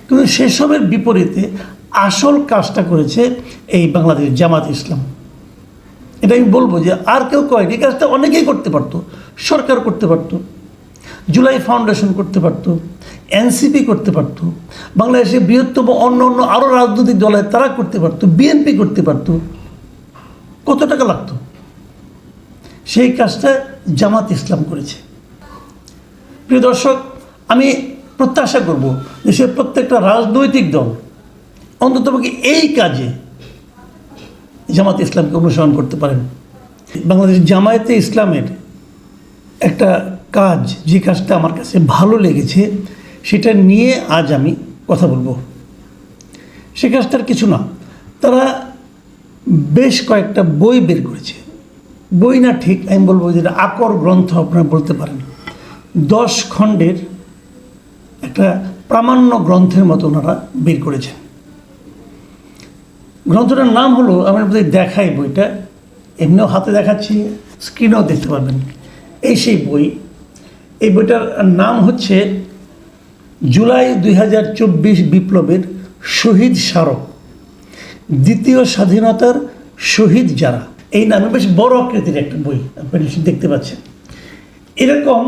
কিন্তু সেসবের বিপরীতে আসল কাজটা করেছে এই বাংলাদেশ জামাত ইসলাম। এটা আমি বলবো যে আর কেউ করেনি, এই কাজটা অনেকেই করতে পারতো। সরকার করতে পারতো, জুলাই ফাউন্ডেশন করতে পারতো, এনসিপি করতে পারতো, বাংলাদেশের বৃহত্তম অন্য অন্য আরও রাজনৈতিক দলের তারা করতে পারতো, বিএনপি করতে পারতো। কত টাকা লাগতো? সেই কাজটা জামাত ইসলাম করেছে। প্রিয় দর্শক, আমি প্রত্যাশা করব দেশের প্রত্যেকটা রাজনৈতিক দল অন্ততপক্ষে এই কাজে জামাত ইসলামকে অনুসরণ করতে পারেন। বাংলাদেশ জামায়াতে ইসলামের একটা কাজ, যে কাজটা আমার কাছে ভালো লেগেছে, সেটা নিয়ে আজ আমি কথা বলবো। সে কাজটার কিছু না, তারা বেশ কয়েকটা বই বের করেছে। বই না ঠিক, আমি বলবো যেটা আকর গ্রন্থ আপনারা বলতে পারেন। 10 খণ্ডের একটা প্রামাণ্য গ্রন্থের মতো ওনারা বের করেছেন। গ্রন্থটার নাম হলো, আমি আপনাদের দেখাই বইটা, এমনিও হাতে দেখাচ্ছি, স্ক্রিনেও দেখতে পাবেন। এই সেই বই। এই বইটার নাম হচ্ছে জুলাই 2024 বিপ্লবের শহীদ স্মারক, দ্বিতীয় স্বাধীনতার শহীদ যারা। এই নামে বেশ বড় আকৃতির একটা বই, আপনি দেখতে পাচ্ছেন। এরকম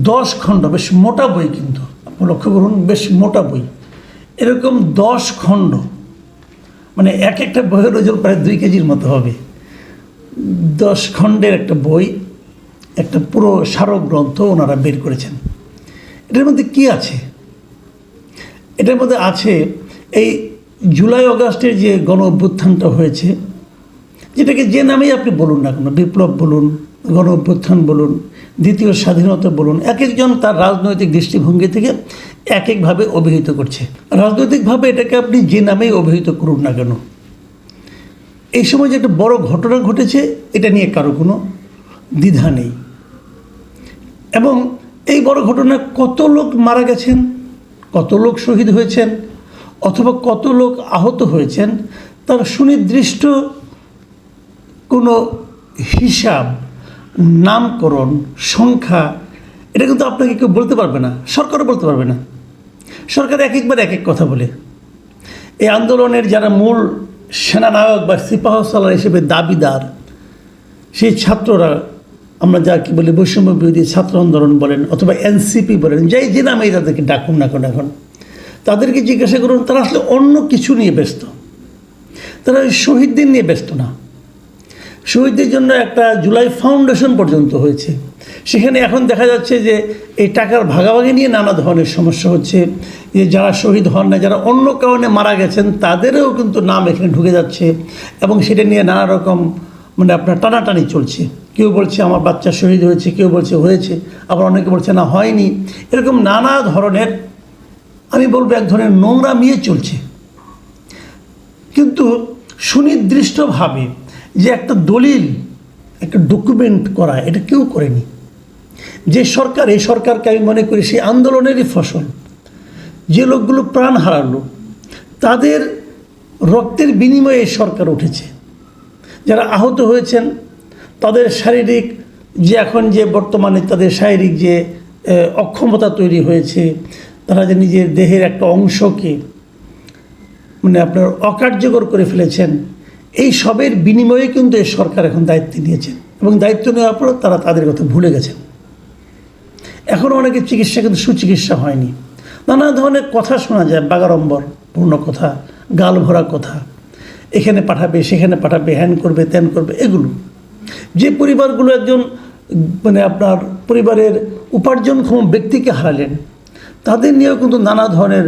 10 খণ্ড, বেশ মোটা বই, কিন্তু আপনি লক্ষ্য করুন, বেশ মোটা বই। এরকম 10 খণ্ড, মানে এক একটা বইয়ের ওজন প্রায় 2 কেজির মতো হবে। 10 খণ্ডের একটা বই, একটা পুরো স্মারক গ্রন্থ ওনারা বের করেছেন। এটার মধ্যে কি আছে? এটার মধ্যে আছে এই জুলাই আগস্টের যে গণ অভ্যুত্থানটা হয়েছে, যেটাকে যে নামেই আপনি বলুন না কেন, বিপ্লব বলুন, গণ অভ্যুত্থান বলুন, দ্বিতীয় স্বাধীনতা বলুন, এক একজন তার রাজনৈতিক দৃষ্টিভঙ্গি থেকে এক একভাবে অভিহিত করছে। রাজনৈতিকভাবে এটাকে আপনি যে নামেই অভিহিত করুন না কেন, এই সময় যে একটা বড় ঘটনা ঘটেছে, এটা নিয়ে কারো কোনো দ্বিধা নেই। এবং এই বড় ঘটনায় কত লোক মারা গেছেন, কত লোক শহীদ হয়েছেন, অথবা কত লোক আহত হয়েছেন, তার সুনির্দিষ্ট কোনো হিসাব, নামকরণ, সংখ্যা, এটা কিন্তু আপনাকে কেউ বলতে পারবে না, সরকারও বলতে পারবে না। সরকার এক একবার এক এক কথা বলে। এই আন্দোলনের যারা মূল সেনানায়ক বা সিপাহসালার হিসেবে দাবিদার, সেই ছাত্ররা, আমরা যা কি বলি বৈষম্য বিরোধী ছাত্র আন্দোলন বলেন অথবা এনসিপি বলেন, যাই যে নামেই তাদেরকে ডাকুন না কেন, এখন তাদেরকে জিজ্ঞাসা করুন, তারা আসলে অন্য কিছু নিয়ে ব্যস্ত। তারা শহীদদের নিয়ে ব্যস্ত না। শহীদদের জন্য একটা জুলাই ফাউন্ডেশন পর্যন্ত হয়েছে, সেখানে এখন দেখা যাচ্ছে যে এই টাকার ভাগাভাগি নিয়ে নানা ধরনের সমস্যা হচ্ছে। যে যারা শহীদ হন না, যারা অন্য কারণে মারা গেছেন, তাদেরও কিন্তু নাম এখানে ঢুকে যাচ্ছে, এবং সেটা নিয়ে নানা রকম মানে আপনার টানাটানি চলছে। কেউ বলছে আমার বাচ্চা শহীদ হয়েছে, কেউ বলছে হয়েছে, আবার অনেকে বলছে না হয়নি। এরকম নানা ধরনের, আমি বলবো এক ধরনের নোংরামিয়ে চলছে। কিন্তু সুনির্দিষ্টভাবে যে একটা দলিল, একটা ডকুমেন্ট করা, এটা কেউ করেনি। যে সরকার, এই সরকারকে আমি মনে করি সেই আন্দোলনেরই ফসল। যে লোকগুলো প্রাণ হারালো, তাদের রক্তের বিনিময়ে এই সরকার উঠেছে। যারা আহত হয়েছেন, তাদের শারীরিক যে এখন যে বর্তমানে তাদের শারীরিক যে অক্ষমতা তৈরি হয়েছে, তারা যে নিজের দেহের একটা অংশকে মানে আপনার অকার্যকর করে ফেলেছেন, এই সবের বিনিময়ে কিন্তু এই সরকার এখন দায়িত্ব নিয়েছেন, এবং দায়িত্ব নেওয়ার পর তারা তাদের কথা ভুলে গেছেন। এখনও অনেকের চিকিৎসা কিন্তু সুচিকিৎসা হয়নি। নানা ধরনের কথা শোনা যায়, বাগাড়ম্বর পূর্ণ কথা, গাল ভরা কথা, এখানে পাঠাবে, সেখানে পাঠাবে, হ্যান করবে, ত্যান করবে। এগুলো যে পরিবারগুলো একজন মানে আপনার পরিবারের উপার্জনক্ষম ব্যক্তিকে হারালেন, তাদের নিয়েও কিন্তু নানা ধরনের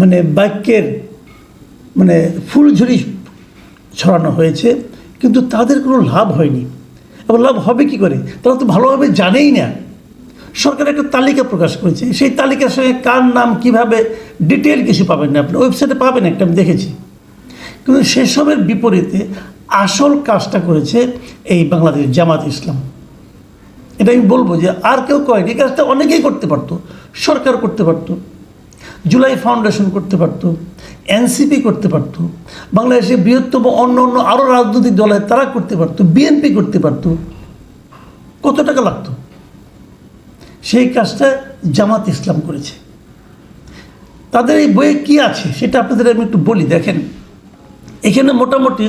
মানে বাক্যের মানে ফুলঝুরি ছড়ানো হয়েছে, কিন্তু তাদের কোনো লাভ হয়নি। এবং লাভ হবে কি করে? তারা তো ভালোভাবে জানেই না। সরকার একটা তালিকা প্রকাশ করেছে, সেই তালিকার সঙ্গে কার নাম কীভাবে ডিটেল কিছু পাবেন না, আপনি ওয়েবসাইটে পাবেন একটা, আমি দেখেছি। কিন্তু সেসবের বিপরীতে আসল কাজটা করেছে এই বাংলাদেশ জামাত ইসলাম। এটা আমি বলবো যে আর কেউ করেনি, এই কাজটা অনেকেই করতে পারতো। সরকার করতে পারতো, জুলাই ফাউন্ডেশন করতে পারতো, এনসিপি করতে পারতো, বাংলাদেশের বৃহত্তম অন্য অন্য আরও রাজনৈতিক দলের তারা করতে পারতো, বিএনপি করতে পারতো। কত টাকা লাগতো? সেই কাজটা জামাত ইসলাম করেছে। তাদের এই বইয়ে কী আছে সেটা আপনাদের আমি একটু বলি। দেখেন, এখানে মোটামুটি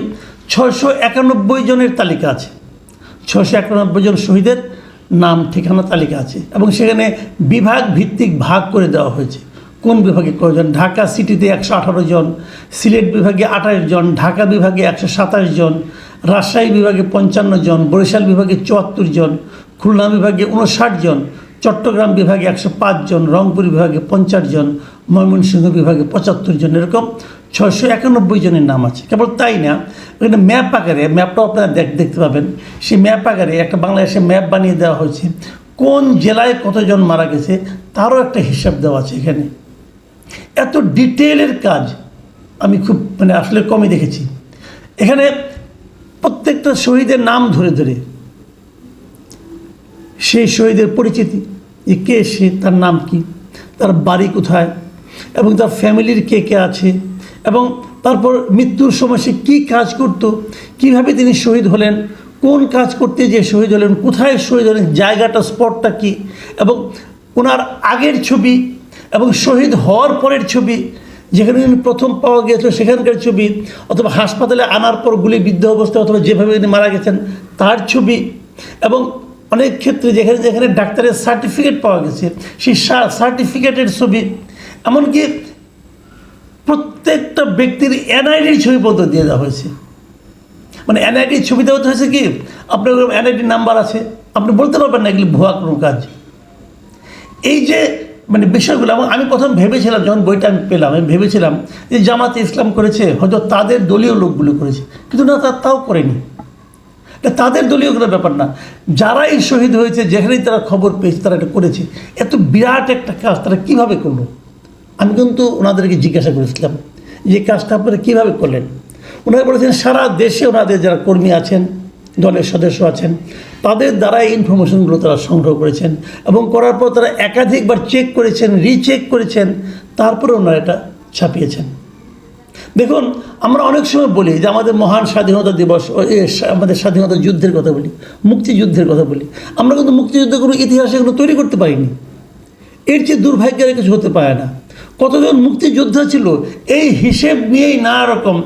691 জনের তালিকা আছে, 691 জন শহীদের নাম ঠিকানা তালিকা আছে, এবং সেখানে বিভাগ ভিত্তিক ভাগ করে দেওয়া হয়েছে কোন বিভাগে কয়জন। ঢাকা সিটিতে 118 জন, সিলেট বিভাগে 28 জন, ঢাকা বিভাগে 127 জন, রাজশাহী বিভাগে 55 জন, বরিশাল বিভাগে 74 জন, খুলনা বিভাগে 59 জন, চট্টগ্রাম বিভাগে 105 জন, রংপুর বিভাগে 50 জন, ময়মনসিংহ বিভাগে 75 জন, এরকম 691 জনের নাম আছে। কেবল তাই না, ওখানে ম্যাপ আকারে, ম্যাপটাও আপনারা দেখতে পাবেন, সেই ম্যাপ আকারে একটা বাংলাদেশের ম্যাপ বানিয়ে দেওয়া হয়েছে, কোন জেলায় কতজন মারা গেছে তারও একটা হিসাব দেওয়া আছে এখানে। এত ডিটেলের কাজ আমি খুব আসলে কমই দেখেছি। এখানে প্রত্যেকটা শহীদের নাম ধরে ধরে সেই শহীদের পরিচিতি, যে কে সে, তার নাম কি, তার বাড়ি কোথায়, এবং তার ফ্যামিলির কে কে আছে, এবং তারপর মৃত্যুর সময় সে কী কাজ করত, কীভাবে তিনি শহীদ হলেন, কোন কাজ করতে যে শহীদ হলেন, কোথায় শহীদ হলেন, জায়গাটা, স্পটটা কী, এবং ওনার আগের ছবি এবং শহীদ হওয়ার পরের ছবি, যেখানে তিনি প্রথম পাওয়া গিয়েছিল সেখানকার ছবি, অথবা হাসপাতালে আনার পর গুলিবিদ্ধ অবস্থায় অথবা যেভাবে তিনি মারা গেছেন তার ছবি, এবং অনেক ক্ষেত্রে যেখানে যেখানে ডাক্তারের সার্টিফিকেট পাওয়া গেছে সেই সার্টিফিকেটের ছবি, এমনকি প্রত্যেকটা ব্যক্তির এনআইডির ছবি পর্যন্ত দিয়ে দেওয়া হয়েছে। এনআইডির ছবি দেওয়া হয়েছে কি, আপনার এনআইডি নাম্বার আছে, আপনি বলতে পারবেন না এগুলি ভুয়া কোনো কাজ। এই যে বিষয়গুলো, এবং আমি প্রথম ভেবেছিলাম, যখন বইটা আমি পেলাম, আমি ভেবেছিলাম যে জামাতে ইসলাম করেছে, হয়তো তাদের দলীয় লোকগুলো করেছে, কিন্তু না, তাও করেনি। এটা তাদের দলীয় কোনো ব্যাপার না, যারাই শহীদ হয়েছে যেখানেই তারা খবর পেয়েছে তারা এটা করেছে। এত বিরাট একটা কাজ তারা কীভাবে করলো, আমি কিন্তু ওনাদেরকে জিজ্ঞাসা করেছিলাম যে কাজটা আপনারা কীভাবে করলেন। ওনারা বলেছেন সারা দেশে ওনাদের যারা কর্মী আছেন, দলের সদস্য আছেন, তাদের দ্বারা এই ইনফরমেশনগুলো তারা সংগ্রহ করেছেন, এবং করার পর তারা একাধিকবার চেক করেছেন, রিচেক করেছেন, তারপরে ওনারা এটা ছাপিয়েছেন। দেখুন, আমরা অনেক সময় বলি যে আমাদের মহান স্বাধীনতা দিবস, আমাদের স্বাধীনতা যুদ্ধের কথা বলি, মুক্তিযুদ্ধের কথা বলি, আমরা কিন্তু মুক্তিযুদ্ধের কোনো ইতিহাস এগুলো তৈরি করতে পারিনি। এর চেয়ে দুর্ভাগ্যের কিছু হতে পারে না। কতজন মুক্তিযোদ্ধা ছিল এই হিসেব নিয়েই নানা রকম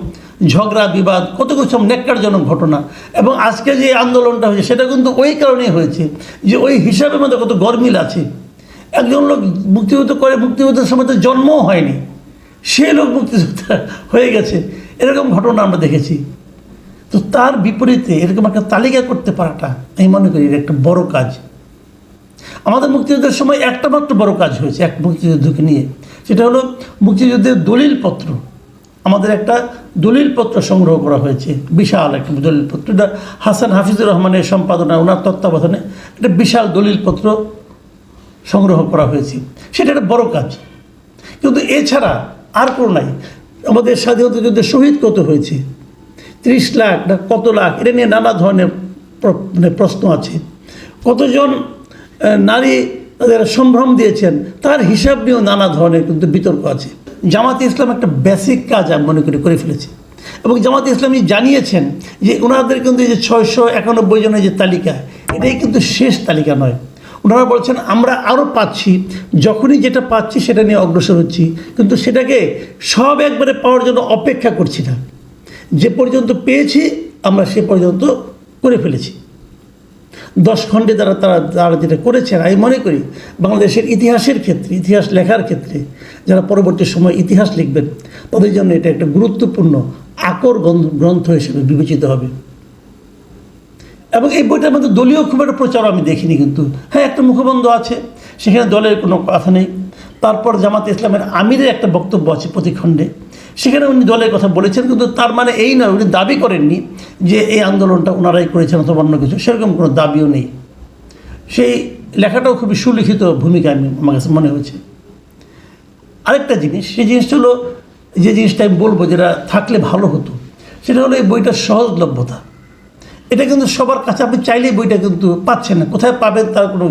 ঝগড়া বিবাদ, কত কিছু ন্যাক্কারজনক ঘটনা, এবং আজকে যে আন্দোলনটা হয়েছে সেটা কিন্তু ওই কারণেই হয়েছে যে ওই হিসাবের মধ্যে কত গরমিল আছে। একজন লোক মুক্তিযুদ্ধ করে, মুক্তিযুদ্ধের সময় তো জন্মও হয়নি, সে লোক মুক্তিযোদ্ধা হয়ে গেছে, এরকম ঘটনা আমরা দেখেছি। তো তার বিপরীতে এরকম একটা তালিকা করতে পারাটা আমি মনে করি এটা একটা বড় কাজ। আমাদের মুক্তিযুদ্ধের সময় একটা মাত্র বড় কাজ হয়েছে এক মুক্তিযুদ্ধকে নিয়ে, সেটা হলো মুক্তিযুদ্ধের দলিলপত্র। আমাদের একটা দলিলপত্র সংগ্রহ করা হয়েছে, বিশাল একটা দলিলপত্র, এটা হাসান হাফিজুর রহমানের সম্পাদনা, ওনার তত্ত্বাবধানে একটা বিশাল দলিলপত্র সংগ্রহ করা হয়েছে। সেটা একটা বড় কাজ, কিন্তু এছাড়া আর কোনো নাই। আমাদের স্বাধীনতা যুদ্ধে শহীদ কত হয়েছে, 30 লাখ না কত লাখ, এটা নিয়ে নানা ধরনের প্রশ্ন আছে। কতজন নারী তাদের সম্ভ্রম দিয়েছেন তার হিসাব নিয়েও নানা ধরনের কিন্তু বিতর্ক আছে। জামাতে ইসলাম একটা বেসিক কাজ আমি মনে করে ফেলেছে, এবং জামাতে ইসলামী জানিয়েছেন যে ওনাদের কিন্তু এই যে 691 জনের যে তালিকা, এটাই কিন্তু শেষ তালিকা নয়। ওনারা বলছেন আমরা আরও পাচ্ছি, যখনই যেটা পাচ্ছি সেটা নিয়ে অগ্রসর হচ্ছি, কিন্তু সেটাকে সব একবারে পাওয়ার জন্য অপেক্ষা করছি না। যে পর্যন্ত পেয়েছি আমরা সে পর্যন্ত করে ফেলেছি। 10 খণ্ডে তারা যেটা করেছেন, আমি মনে করি বাংলাদেশের ইতিহাসের ক্ষেত্রে, ইতিহাস লেখার ক্ষেত্রে যারা পরবর্তী সময় ইতিহাস লিখবেন তাদের জন্য এটা একটা গুরুত্বপূর্ণ আকর গ্রন্থ হিসেবে বিবেচিত হবে। এবং এই বইটার মধ্যে দলীয় খুব একটা প্রচার আমি দেখিনি, কিন্তু হ্যাঁ একটা মুখবন্ধ আছে, সেখানে দলের কোনো কথা নেই। তারপর জামাতে ইসলামের আমিরের একটা বক্তব্য আছে প্রতি খণ্ডে, সেখানে উনি দলের কথা বলেছেন, কিন্তু তার মানে এই নয় উনি দাবি করেননি যে এই আন্দোলনটা ওনারাই করেছেন অথবা অন্য কিছু, সেরকম কোনো দাবিও নেই। সেই লেখাটাও খুবই সুলিখিত ভূমিকা আমার কাছে মনে হয়েছে। আরেকটা জিনিস, সেই জিনিসটা হলো, যে জিনিসটা আমি বলবো যেটা থাকলে ভালো হতো, সেটা হলো এই বইটার সহজলভ্যতা। এটা কিন্তু সবার কাছে আপনি চাইলেই বইটা কিন্তু পাচ্ছেন না, কোথায় পাবেন তার কোনো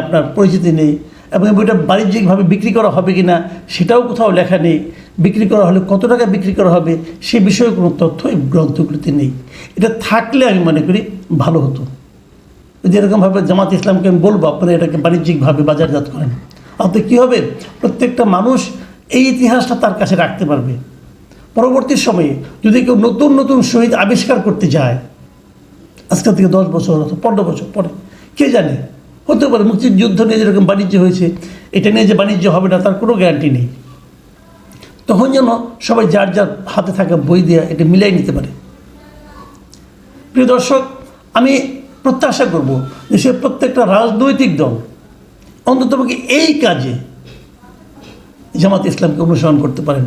আপনার পরিচিতি নেই, এবং এই বইটা বাণিজ্যিকভাবে বিক্রি করা হবে কি না সেটাও কোথাও লেখা নেই, বিক্রি করা হলে কত টাকা বিক্রি করা হবে সে বিষয়ে কোনো তথ্য এই গ্রন্থগুলিতে নেই। এটা থাকলে আমি মনে করি ভালো হতো। যেরকমভাবে জামাত ইসলামকে আমি বলবো আপনারা এটাকে বাণিজ্যিকভাবে বাজারজাত করেন, তাতে কী হবে, প্রত্যেকটা মানুষ এই ইতিহাসটা তার কাছে রাখতে পারবে। পরবর্তী সময়ে যদি কেউ নতুন নতুন শহীদ আবিষ্কার করতে যায়, আজকাল থেকে 10 বছর অথবা 15 বছর পরে, কে জানে, হতে পারে মুক্তিযুদ্ধ নিয়ে যেরকম বাণিজ্য হয়েছে, এটা নিয়ে যে বাণিজ্য হবে না তার কোনো গ্যারান্টি নেই। তখন যেন সবাই যার যার হাতে থাকা বই দিয়ে এটা মিলাই নিতে পারে। প্রিয় দর্শক, আমি প্রত্যাশা করব দেশের প্রত্যেকটা রাজনৈতিক দল অন্ততপক্ষে এই কাজে জামাত ইসলামকে অনুসরণ করতে পারেন।